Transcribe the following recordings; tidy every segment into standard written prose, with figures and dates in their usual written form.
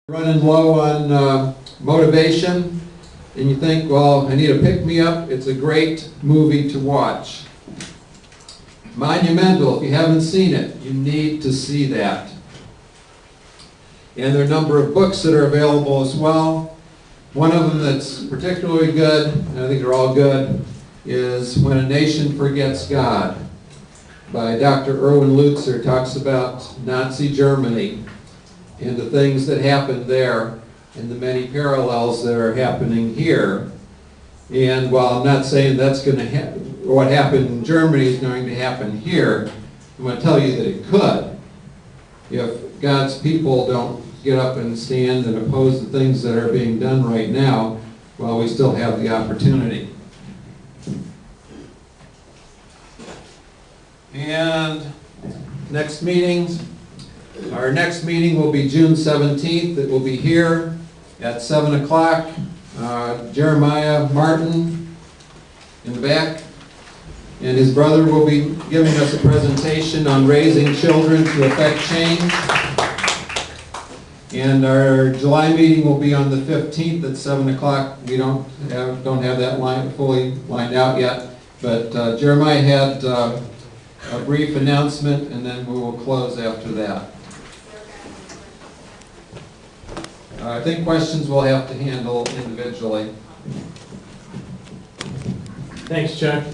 Running low on motivation, and you think, well, I need a pick-me-up, it's a great movie to watch. Monumental, if you haven't seen it, you need to see that. And there are a number of books that are available as well. One of them that's particularly good, and I think they're all good, is When a Nation Forgets God by Dr. Erwin Lutzer. Talks about Nazi Germany and the things that happened there and the many parallels that are happening here. And while I'm not saying that's going to happen, what happened in Germany is going to happen here, I'm going to tell you that it could. If God's people don't get up and stand and oppose the things that are being done right now, well, we still have the opportunity. And next meetings. Our next meeting will be June 17th. It will be here at 7 o'clock. Jeremiah Martin in the back and his brother will be giving us a presentation on raising children to affect change. And our July meeting will be on the 15th at 7 o'clock. We don't have that fully lined out yet, but Jeremiah had a brief announcement, and then we will close after that. I think questions we'll have to handle individually. Thanks, Chuck.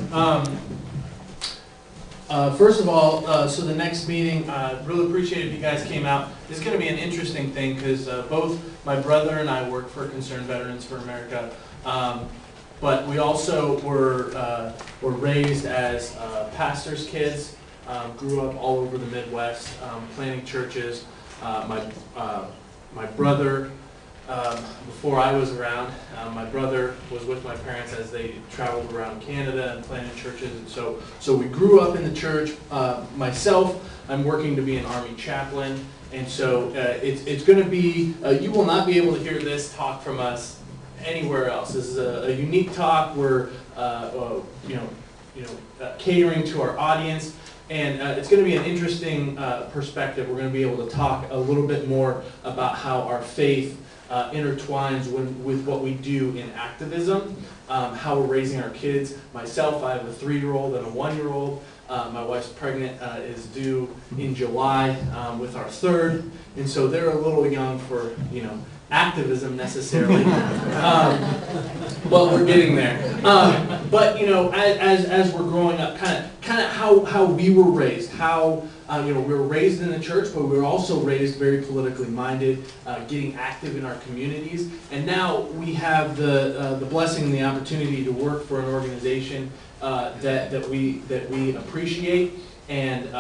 First of all, so the next meeting, really appreciate if you guys came out. This is going to be an interesting thing because both my brother and I work for Concerned Veterans for America, but we also were raised as pastors' kids, grew up all over the Midwest, planting churches. My brother, before I was around, my brother was with my parents as they traveled around Canada and planted churches. And so we grew up in the church. Myself, I'm working to be an Army chaplain. And so it's going to be, you will not be able to hear this talk from us anywhere else. This is a unique talk. We're catering to our audience. And it's going to be an interesting perspective. We're going to be able to talk a little bit more about how our faith intertwines with what we do in activism, how we're raising our kids. Myself, I have a 3-year-old and a 1-year-old. My wife's pregnant, is due in July with our 3rd. And so they're a little young for, activism necessarily, but we're getting there. But as we're growing up, kind of how we were raised, how we were raised in the church, but we were also raised very politically minded, getting active in our communities, and now we have the blessing and the opportunity to work for an organization that we appreciate. And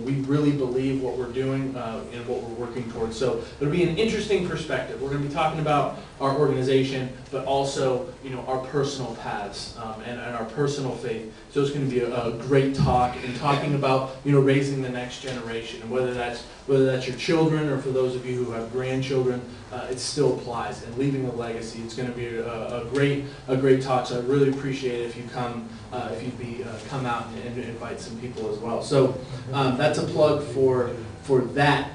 we really believe what we're doing and what we're working towards. So it'll be an interesting perspective. We're going to be talking about our organization, but also our personal paths and our personal faith. So it's going to be a great talk and talking about raising the next generation, and whether that's your children or for those of you who have grandchildren, it still applies, and leaving a legacy. It's going to be a great talk. So I really appreciate it if you come. If you'd come out and invite some people as well. So that's a plug for that.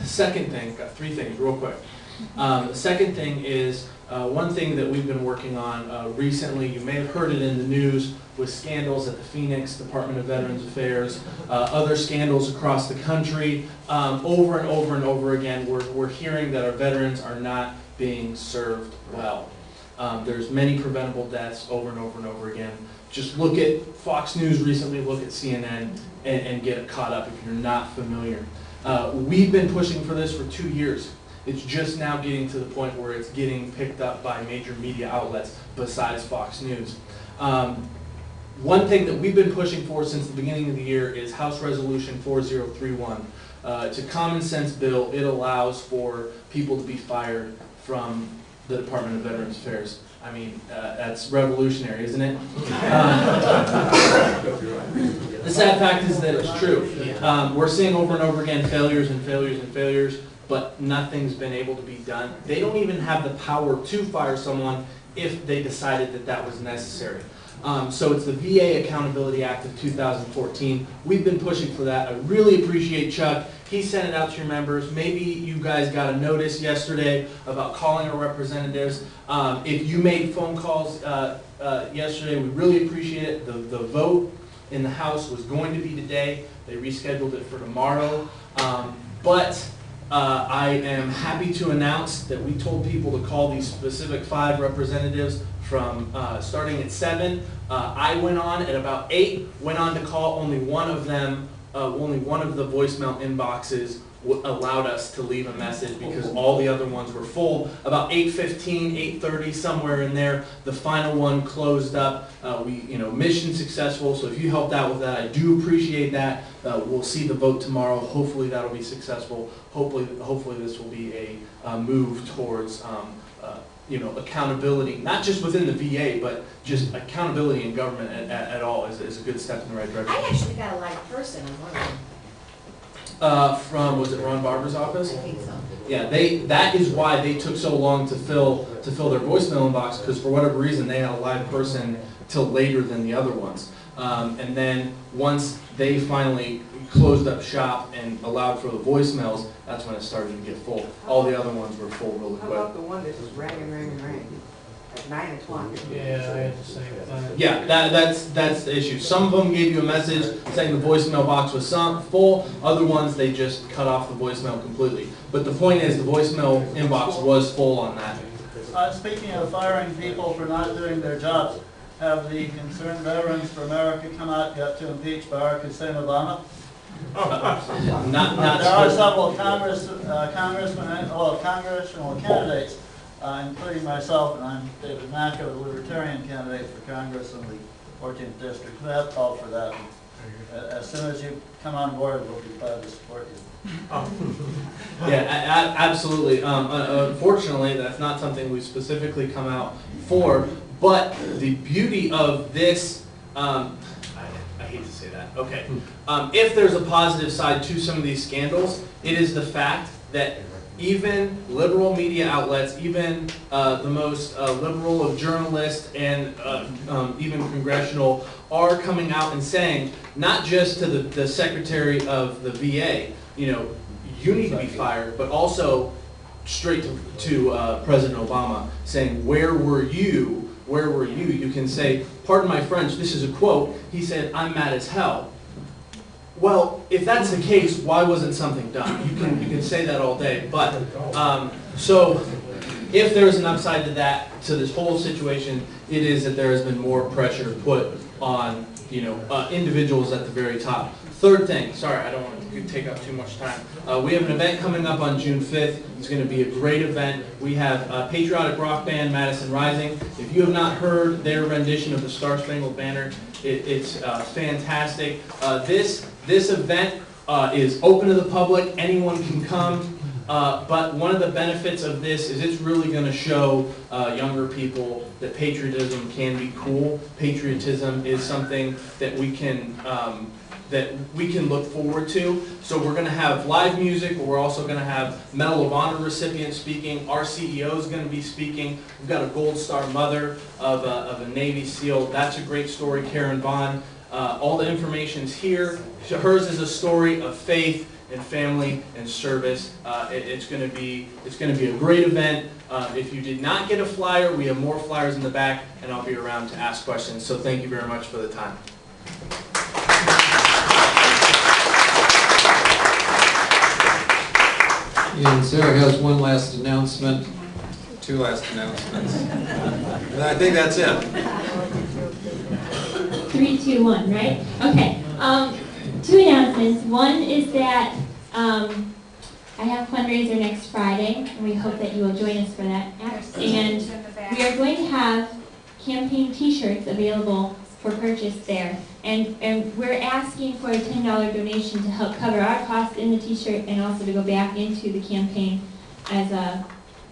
Second thing, got 3 things real quick. The second thing is one thing that we've been working on recently. You may have heard it in the news with scandals at the Phoenix Department of Veterans Affairs, other scandals across the country. Over and over and over again, we're hearing that our veterans are not being served well. There's many preventable deaths over and over and over again. Just look at Fox News recently, look at CNN, and get caught up if you're not familiar. We've been pushing for this for 2 years. It's just now getting to the point where it's getting picked up by major media outlets besides Fox News. One thing that we've been pushing for since the beginning of the year is House Resolution 4031. It's a common sense bill. It allows for people to be fired from the Department of Veterans Affairs. I mean, that's revolutionary, isn't it? The sad fact is that it's true. We're seeing over and over again failures and failures and failures, but nothing's been able to be done. They don't even have the power to fire someone if they decided that was necessary. So it's the VA Accountability Act of 2014. We've been pushing for that. I really appreciate Chuck. He sent it out to your members. Maybe you guys got a notice yesterday about calling our representatives. If you made phone calls yesterday, we really appreciate it. The vote in the House was going to be today. They rescheduled it for tomorrow. But I am happy to announce that we told people to call these specific 5 representatives from starting at 7. I went on at about 8, went on to call. Only one of them, only one of the voicemail inboxes allowed us to leave a message because all the other ones were full. About 8:15, 8:30, somewhere in there, the final one closed up. Mission successful, so if you helped out with that, I do appreciate that. We'll see the vote tomorrow. Hopefully that'll be successful. Hopefully this will be a move towards accountability, not just within the VA, but just accountability in government at all is a good step in the right direction. I actually got a live person on one of them. From, was it Ron Barber's office? I think so. Yeah, that is why they took so long to fill their voicemail inbox, because for whatever reason, they had a live person till later than the other ones. And then once they finally closed up shop and allowed for the voicemails, that's when it started to get full. All the other ones were full really How quick. about the one that was ringing at 9 o'clock? Yeah, I had the same thing. Yeah, that's the issue. Some of them gave you a message saying the voicemail box was full. Other ones, they just cut off the voicemail completely. But the point is, the voicemail inbox was full on that. Speaking of firing people for not doing their jobs, have the Concerned Veterans for America come out yet to impeach Barack Hussein Obama? There are several congressional candidates, including myself, and I'm David Macko, the Libertarian candidate for Congress in the 14th District, who have called for that. As soon as you come on board, we'll be glad to support you. Yeah, absolutely. Unfortunately, that's not something we've specifically come out for, but the beauty of this, I hate to say that, okay. If there's a positive side to some of these scandals, it is the fact that even liberal media outlets, even the most liberal of journalists and even congressional are coming out and saying, not just to the Secretary of the VA, you need to be fired, but also straight to President Obama, saying, where were you? Where were you? You can say, pardon my French, this is a quote, he said, I'm mad as hell. Well, if that's the case, why wasn't something done? You can say that all day, but so if there's an upside to that, to this whole situation, it is that there has been more pressure put on individuals at the very top. Third thing, sorry, I don't want to take up too much time. We have an event coming up on June 5th. It's going to be a great event. We have a patriotic rock band, Madison Rising. If you have not heard their rendition of the Star Spangled Banner, it's fantastic. This event is open to the public. Anyone can come. But one of the benefits of this is it's really going to show younger people that patriotism can be cool. Patriotism is something that we can look forward to. So we're going to have live music, but we're also going to have Medal of Honor recipients speaking. Our CEO is going to be speaking. We've got a Gold Star mother of a Navy SEAL. That's a great story, Karen Vaughn. All the information's here. Hers is a story of faith and family and service. It's going to be a great event. If you did not get a flyer, we have more flyers in the back, and I'll be around to ask questions. So thank you very much for the time. And Sarah has one last announcement. Two last announcements. And I think that's it. 3, 2, 1, right? Okay. 2 announcements. One is that I have a fundraiser next Friday, and we hope that you will join us for that. And we are going to have campaign T-shirts available for purchase there. And we're asking for a $10 donation to help cover our costs in the T-shirt and also to go back into the campaign as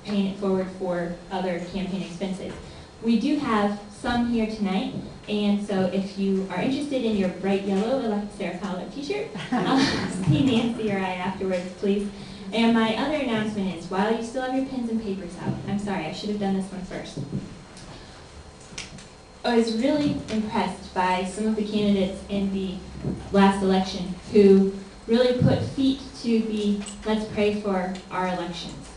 paying it forward for other campaign expenses. We do have some here tonight, and so if you are interested in your bright yellow Elect Sarah Fowler T-shirt, see Nancy or I afterwards, please. And my other announcement is, while you still have your pens and papers out, I'm sorry, I should have done this one first. I was really impressed by some of the candidates in the last election who really put feet to the let's pray for our elections.